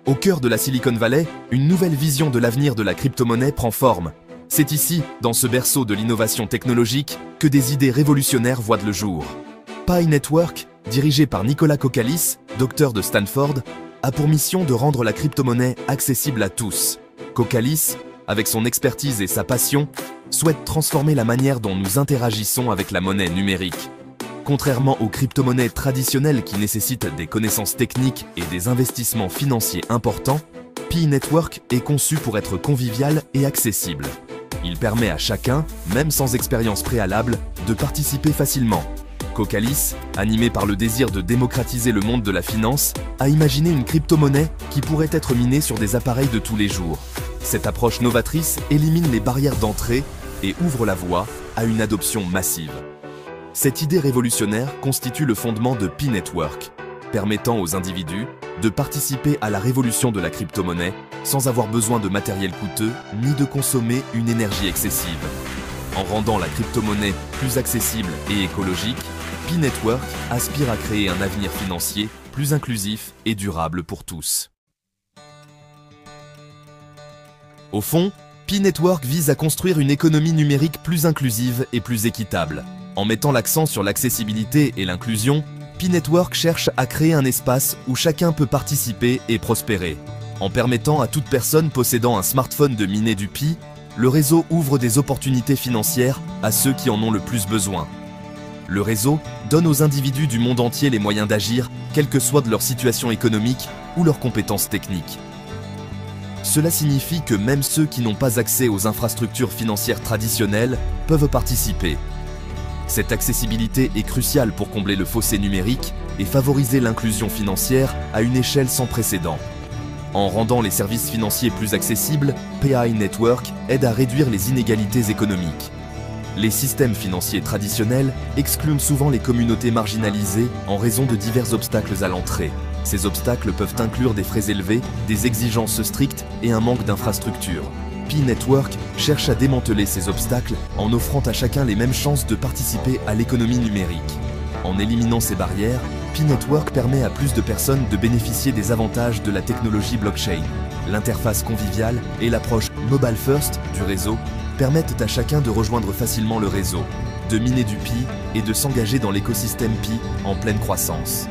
Au cœur de la Silicon Valley, une nouvelle vision de l'avenir de la crypto-monnaie prend forme. C'est ici, dans ce berceau de l'innovation technologique, que des idées révolutionnaires voient le jour. Pi Network, dirigé par Nicolas Kokkalis, docteur de Stanford, a pour mission de rendre la crypto-monnaie accessible à tous. Kokkalis, avec son expertise et sa passion, souhaite transformer la manière dont nous interagissons avec la monnaie numérique. Contrairement aux crypto-monnaies traditionnelles qui nécessitent des connaissances techniques et des investissements financiers importants, Pi Network est conçu pour être convivial et accessible. Il permet à chacun, même sans expérience préalable, de participer facilement. Kokkalis, animé par le désir de démocratiser le monde de la finance, a imaginé une crypto-monnaie qui pourrait être minée sur des appareils de tous les jours. Cette approche novatrice élimine les barrières d'entrée et ouvre la voie à une adoption massive. Cette idée révolutionnaire constitue le fondement de Pi Network, permettant aux individus de participer à la révolution de la crypto-monnaie sans avoir besoin de matériel coûteux ni de consommer une énergie excessive. En rendant la crypto-monnaie plus accessible et écologique, Pi Network aspire à créer un avenir financier plus inclusif et durable pour tous. Au fond, Pi Network vise à construire une économie numérique plus inclusive et plus équitable. En mettant l'accent sur l'accessibilité et l'inclusion, Pi Network cherche à créer un espace où chacun peut participer et prospérer. En permettant à toute personne possédant un smartphone de miner du Pi, le réseau ouvre des opportunités financières à ceux qui en ont le plus besoin. Le réseau donne aux individus du monde entier les moyens d'agir, quelle que soit de leur situation économique ou leurs compétences techniques. Cela signifie que même ceux qui n'ont pas accès aux infrastructures financières traditionnelles peuvent participer. Cette accessibilité est cruciale pour combler le fossé numérique et favoriser l'inclusion financière à une échelle sans précédent. En rendant les services financiers plus accessibles, Pi Network aide à réduire les inégalités économiques. Les systèmes financiers traditionnels excluent souvent les communautés marginalisées en raison de divers obstacles à l'entrée. Ces obstacles peuvent inclure des frais élevés, des exigences strictes et un manque d'infrastructures. Pi Network cherche à démanteler ces obstacles en offrant à chacun les mêmes chances de participer à l'économie numérique. En éliminant ces barrières, Pi Network permet à plus de personnes de bénéficier des avantages de la technologie blockchain. L'interface conviviale et l'approche mobile first du réseau permettent à chacun de rejoindre facilement le réseau, de miner du Pi et de s'engager dans l'écosystème Pi en pleine croissance.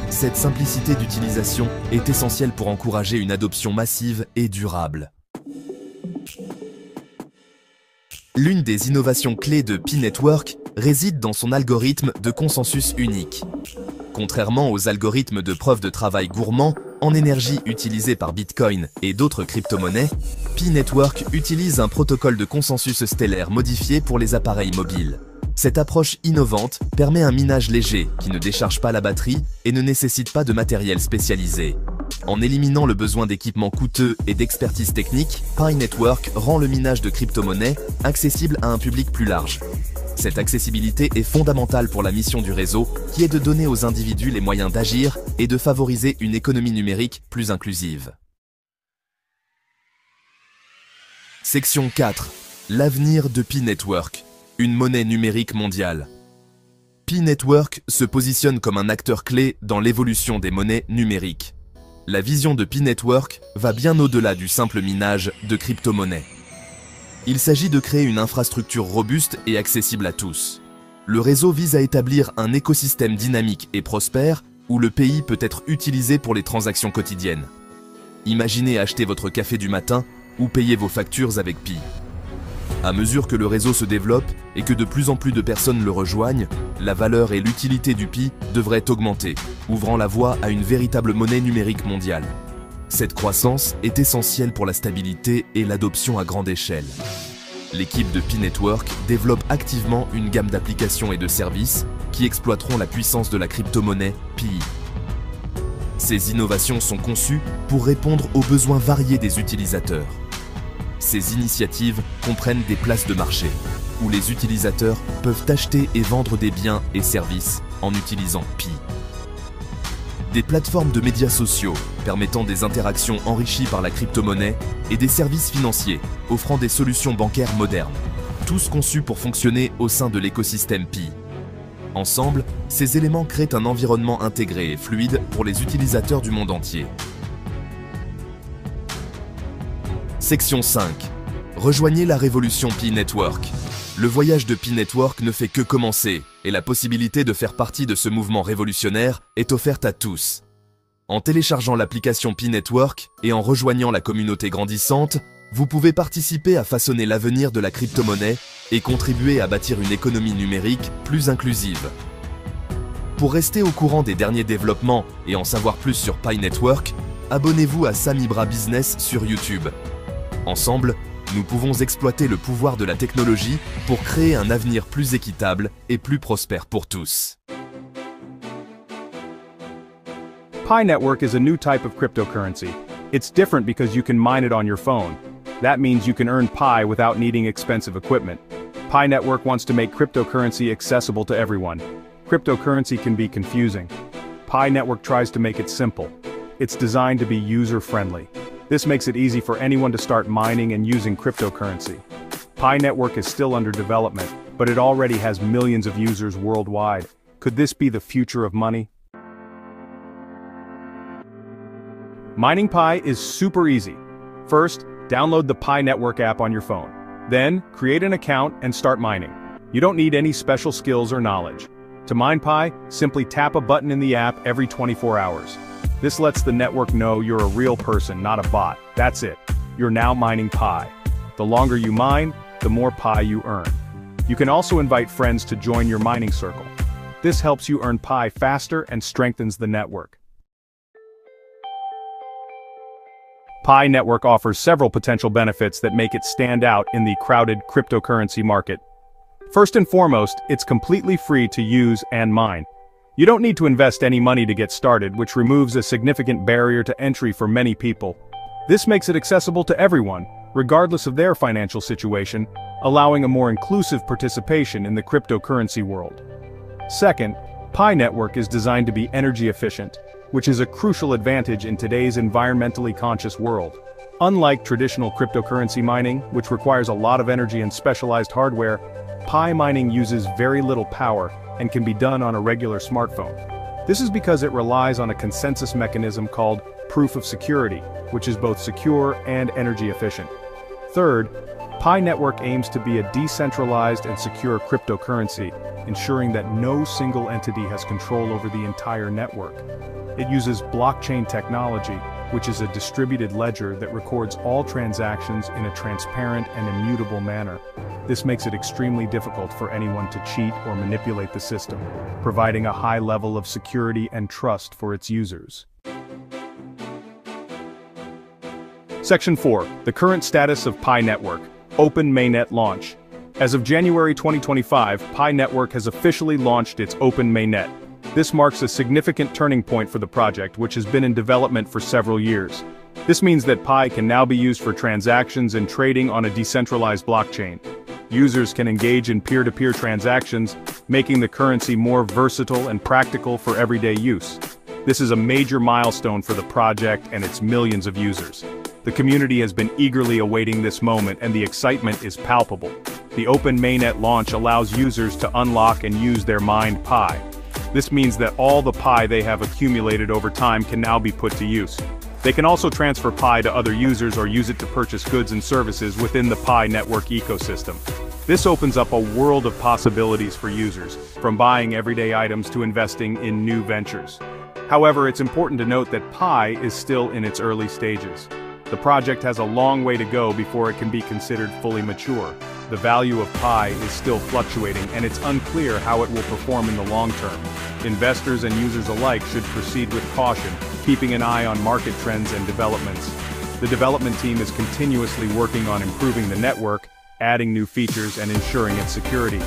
Cette simplicité d'utilisation est essentielle pour encourager une adoption massive et durable. L'une des innovations clés de Pi Network réside dans son algorithme de consensus unique. Contrairement aux algorithmes de preuve de travail gourmands en énergie utilisés par Bitcoin et d'autres crypto-monnaies, Pi Network utilise un protocole de consensus stellaire modifié pour les appareils mobiles. Cette approche innovante permet un minage léger qui ne décharge pas la batterie et ne nécessite pas de matériel spécialisé. En éliminant le besoin d'équipements coûteux et d'expertise technique, Pi Network rend le minage de crypto-monnaies accessible à un public plus large. Cette accessibilité est fondamentale pour la mission du réseau, qui est de donner aux individus les moyens d'agir et de favoriser une économie numérique plus inclusive. Section 4. L'avenir de Pi Network, une monnaie numérique mondiale. Pi Network se positionne comme un acteur clé dans l'évolution des monnaies numériques. La vision de Pi Network va bien au-delà du simple minage de crypto-monnaies. Il s'agit de créer une infrastructure robuste et accessible à tous. Le réseau vise à établir un écosystème dynamique et prospère où le Pi peut être utilisé pour les transactions quotidiennes. Imaginez acheter votre café du matin ou payer vos factures avec Pi. À mesure que le réseau se développe et que de plus en plus de personnes le rejoignent, la valeur et l'utilité du Pi devraient augmenter, ouvrant la voie à une véritable monnaie numérique mondiale. Cette croissance est essentielle pour la stabilité et l'adoption à grande échelle. L'équipe de Pi Network développe activement une gamme d'applications et de services qui exploiteront la puissance de la crypto-monnaie Pi. Ces innovations sont conçues pour répondre aux besoins variés des utilisateurs. Ces initiatives comprennent des places de marché, où les utilisateurs peuvent acheter et vendre des biens et services en utilisant Pi. Des plateformes de médias sociaux permettant des interactions enrichies par la crypto-monnaie et des services financiers offrant des solutions bancaires modernes, tous conçus pour fonctionner au sein de l'écosystème Pi. Ensemble, ces éléments créent un environnement intégré et fluide pour les utilisateurs du monde entier. Section 5. Rejoignez la révolution Pi Network. Le voyage de Pi Network ne fait que commencer, et la possibilité de faire partie de ce mouvement révolutionnaire est offerte à tous. En téléchargeant l'application Pi Network et en rejoignant la communauté grandissante, vous pouvez participer à façonner l'avenir de la crypto-monnaie et contribuer à bâtir une économie numérique plus inclusive. Pour rester au courant des derniers développements et en savoir plus sur Pi Network, abonnez-vous à Sam Ibra Business sur YouTube. Ensemble, nous pouvons exploiter le pouvoir de la technologie pour créer un avenir plus équitable et plus prospère pour tous. Pi Network is a new type of cryptocurrency. It's different because you can mine it on your phone. That means you can earn Pi without needing expensive equipment. Pi Network wants to make cryptocurrency accessible to everyone. Cryptocurrency can be confusing. Pi Network tries to make it simple. It's designed to be user-friendly. This makes it easy for anyone to start mining and using cryptocurrency. Pi Network is still under development, but it already has millions of users worldwide. Could this be the future of money? Mining Pi is super easy. First, download the Pi Network app on your phone. Then, create an account and start mining. You don't need any special skills or knowledge. To mine Pi, simply tap a button in the app every 24 hours. This lets the network know you're a real person, not a bot. That's it. You're now mining Pi. The longer you mine, the more Pi you earn. You can also invite friends to join your mining circle. This helps you earn Pi faster and strengthens the network. Pi Network offers several potential benefits that make it stand out in the crowded cryptocurrency market. First and foremost, it's completely free to use and mine. You don't need to invest any money to get started, which removes a significant barrier to entry for many people. This makes it accessible to everyone, regardless of their financial situation, allowing a more inclusive participation in the cryptocurrency world. Second, Pi Network is designed to be energy efficient, which is a crucial advantage in today's environmentally conscious world. Unlike traditional cryptocurrency mining, which requires a lot of energy and specialized hardware, Pi mining uses very little power and can be done on a regular smartphone. This is because it relies on a consensus mechanism called proof of security, which is both secure and energy efficient. Third, Pi Network aims to be a decentralized and secure cryptocurrency, ensuring that no single entity has control over the entire network. It uses blockchain technology, which is a distributed ledger that records all transactions in a transparent and immutable manner. This makes it extremely difficult for anyone to cheat or manipulate the system, providing a high level of security and trust for its users. Section 4. The current status of Pi Network. Open Mainnet launch. As of January 2025, Pi Network has officially launched its Open Mainnet. This marks a significant turning point for the project, which has been in development for several years. This means that Pi can now be used for transactions and trading on a decentralized blockchain. Users can engage in peer-to-peer transactions, making the currency more versatile and practical for everyday use. This is a major milestone for the project and its millions of users. The community has been eagerly awaiting this moment, and the excitement is palpable. The Open Mainnet launch allows users to unlock and use their mined Pi. This means that all the Pi they have accumulated over time can now be put to use. They can also transfer Pi to other users or use it to purchase goods and services within the Pi Network ecosystem. This opens up a world of possibilities for users, from buying everyday items to investing in new ventures. However, it's important to note that Pi is still in its early stages. The project has a long way to go before it can be considered fully mature. The value of Pi is still fluctuating, and it's unclear how it will perform in the long term. Investors and users alike should proceed with caution, keeping an eye on market trends and developments. The development team is continuously working on improving the network, adding new features, and ensuring its security.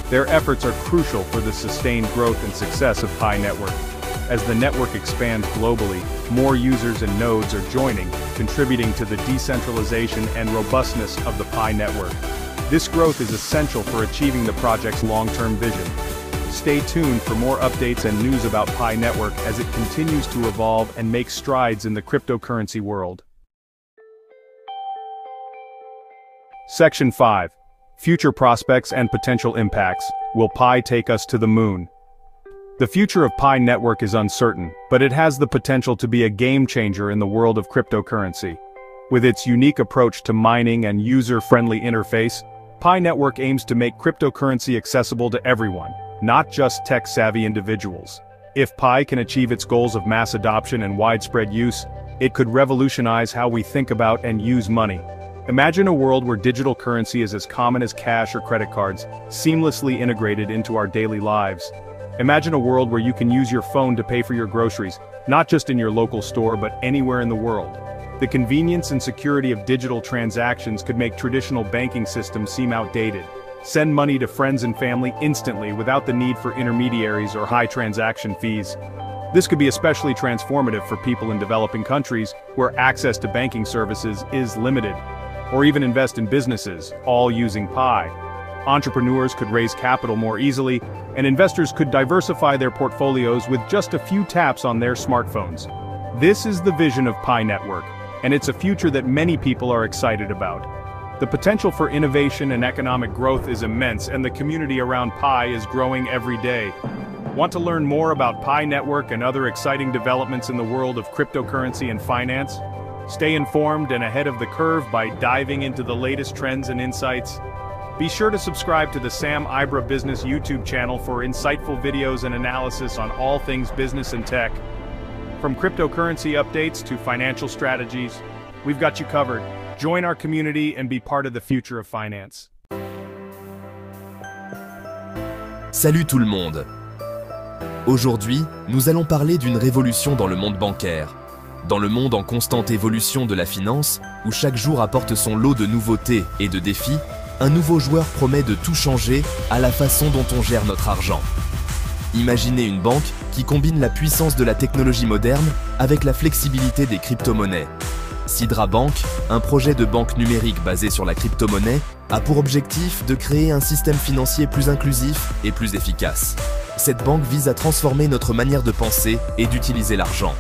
Their efforts are crucial for the sustained growth and success of Pi Network. As the network expands globally, more users and nodes are joining, contributing to the decentralization and robustness of the Pi Network. This growth is essential for achieving the project's long-term vision. Stay tuned for more updates and news about Pi Network as it continues to evolve and make strides in the cryptocurrency world. Section 5. Future prospects and potential impacts. Will Pi take us to the moon? The future of Pi Network is uncertain, but it has the potential to be a game changer in the world of cryptocurrency. With its unique approach to mining and user-friendly interface, Pi Network aims to make cryptocurrency accessible to everyone, not just tech-savvy individuals. If Pi can achieve its goals of mass adoption and widespread use, it could revolutionize how we think about and use money. Imagine a world where digital currency is as common as cash or credit cards, seamlessly integrated into our daily lives. Imagine a world where you can use your phone to pay for your groceries, not just in your local store but anywhere in the world. The convenience and security of digital transactions could make traditional banking systems seem outdated. Send money to friends and family instantly without the need for intermediaries or high transaction fees. This could be especially transformative for people in developing countries where access to banking services is limited. Or even invest in businesses, all using Pi. Entrepreneurs could raise capital more easily, and investors could diversify their portfolios with just a few taps on their smartphones. This is the vision of Pi Network, and it's a future that many people are excited about. The potential for innovation and economic growth is immense, and the community around Pi is growing every day. Want to learn more about Pi Network and other exciting developments in the world of cryptocurrency and finance? Stay informed and ahead of the curve by diving into the latest trends and insights. Be sure to subscribe to the Sam Ibra Business YouTube channel for insightful videos and analysis on all things business and tech. From cryptocurrency updates to financial strategies, we've got you covered. Join our community and be part of the future of finance. Salut tout le monde! Aujourd'hui, nous allons parler d'une révolution dans le monde bancaire. Dans le monde en constante évolution de la finance, où chaque jour apporte son lot de nouveautés et de défis, un nouveau joueur promet de tout changer à la façon dont on gère notre argent. Imaginez une banque qui combine la puissance de la technologie moderne avec la flexibilité des crypto-monnaies. Sidra Bank, un projet de banque numérique basé sur la crypto-monnaie, a pour objectif de créer un système financier plus inclusif et plus efficace. Cette banque vise à transformer notre manière de penser et d'utiliser l'argent.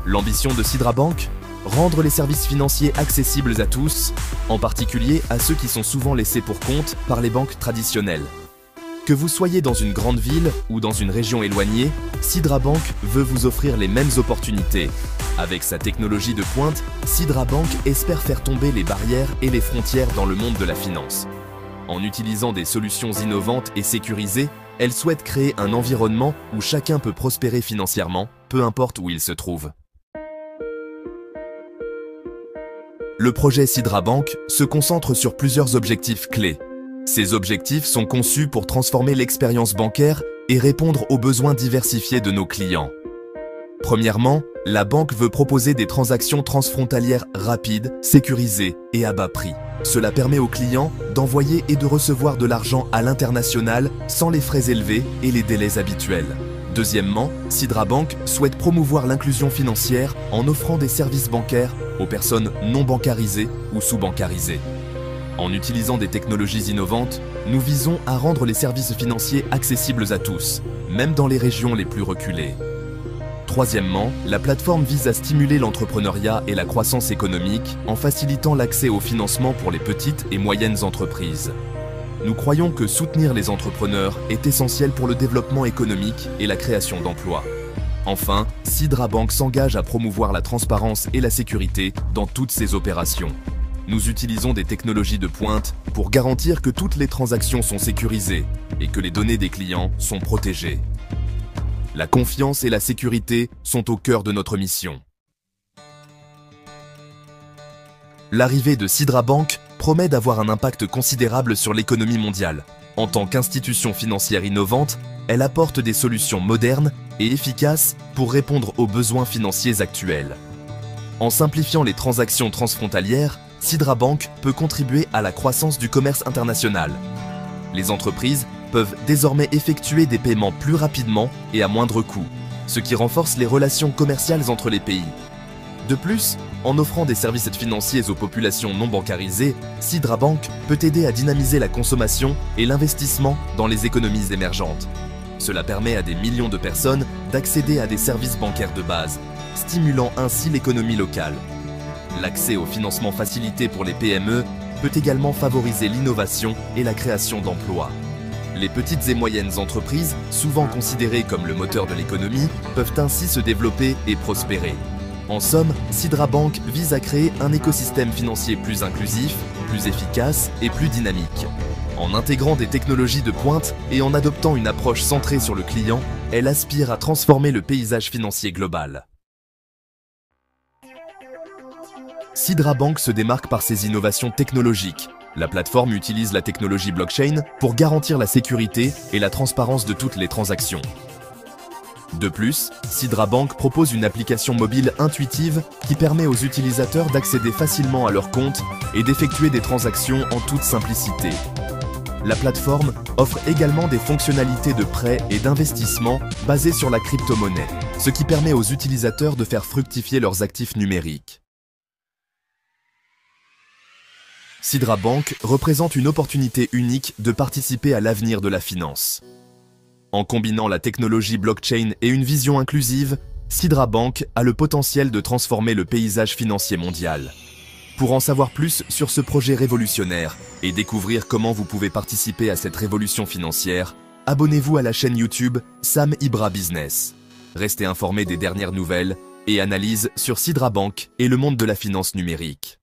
L'ambition de Sidra Bank ? Rendre les services financiers accessibles à tous, en particulier à ceux qui sont souvent laissés pour compte par les banques traditionnelles. Que vous soyez dans une grande ville ou dans une région éloignée, Sidra Bank veut vous offrir les mêmes opportunités. Avec sa technologie de pointe, Sidra Bank espère faire tomber les barrières et les frontières dans le monde de la finance. En utilisant des solutions innovantes et sécurisées, elle souhaite créer un environnement où chacun peut prospérer financièrement, peu importe où il se trouve. Le projet Sidra Bank se concentre sur plusieurs objectifs clés. Ces objectifs sont conçus pour transformer l'expérience bancaire et répondre aux besoins diversifiés de nos clients. Premièrement, la banque veut proposer des transactions transfrontalières rapides, sécurisées et à bas prix. Cela permet aux clients d'envoyer et de recevoir de l'argent à l'international sans les frais élevés et les délais habituels. Deuxièmement, Sidra Bank souhaite promouvoir l'inclusion financière en offrant des services bancaires aux personnes non bancarisées ou sous-bancarisées. En utilisant des technologies innovantes, nous visons à rendre les services financiers accessibles à tous, même dans les régions les plus reculées. Troisièmement, la plateforme vise à stimuler l'entrepreneuriat et la croissance économique en facilitant l'accès au financement pour les petites et moyennes entreprises. Nous croyons que soutenir les entrepreneurs est essentiel pour le développement économique et la création d'emplois. Enfin, Sidra Bank s'engage à promouvoir la transparence et la sécurité dans toutes ses opérations. Nous utilisons des technologies de pointe pour garantir que toutes les transactions sont sécurisées et que les données des clients sont protégées. La confiance et la sécurité sont au cœur de notre mission. L'arrivée de Sidra Bank promet d'avoir un impact considérable sur l'économie mondiale. En tant qu'institution financière innovante, elle apporte des solutions modernes et efficaces pour répondre aux besoins financiers actuels. En simplifiant les transactions transfrontalières, Sidra Bank peut contribuer à la croissance du commerce international. Les entreprises peuvent désormais effectuer des paiements plus rapidement et à moindre coût, ce qui renforce les relations commerciales entre les pays. De plus, en offrant des services financiers aux populations non bancarisées, Sidra Bank peut aider à dynamiser la consommation et l'investissement dans les économies émergentes. Cela permet à des millions de personnes d'accéder à des services bancaires de base, stimulant ainsi l'économie locale. L'accès au financement facilité pour les PME peut également favoriser l'innovation et la création d'emplois. Les petites et moyennes entreprises, souvent considérées comme le moteur de l'économie, peuvent ainsi se développer et prospérer. En somme, Sidra Bank vise à créer un écosystème financier plus inclusif, plus efficace et plus dynamique. En intégrant des technologies de pointe et en adoptant une approche centrée sur le client, elle aspire à transformer le paysage financier global. Sidra Bank se démarque par ses innovations technologiques. La plateforme utilise la technologie blockchain pour garantir la sécurité et la transparence de toutes les transactions. De plus, Sidra Bank propose une application mobile intuitive qui permet aux utilisateurs d'accéder facilement à leur compte et d'effectuer des transactions en toute simplicité. La plateforme offre également des fonctionnalités de prêt et d'investissement basées sur la crypto-monnaie, ce qui permet aux utilisateurs de faire fructifier leurs actifs numériques. Sidra Bank représente une opportunité unique de participer à l'avenir de la finance. En combinant la technologie blockchain et une vision inclusive, Sidra Bank a le potentiel de transformer le paysage financier mondial. Pour en savoir plus sur ce projet révolutionnaire et découvrir comment vous pouvez participer à cette révolution financière, abonnez-vous à la chaîne YouTube Sam Ibra Business. Restez informés des dernières nouvelles et analyses sur Sidra Bank et le monde de la finance numérique.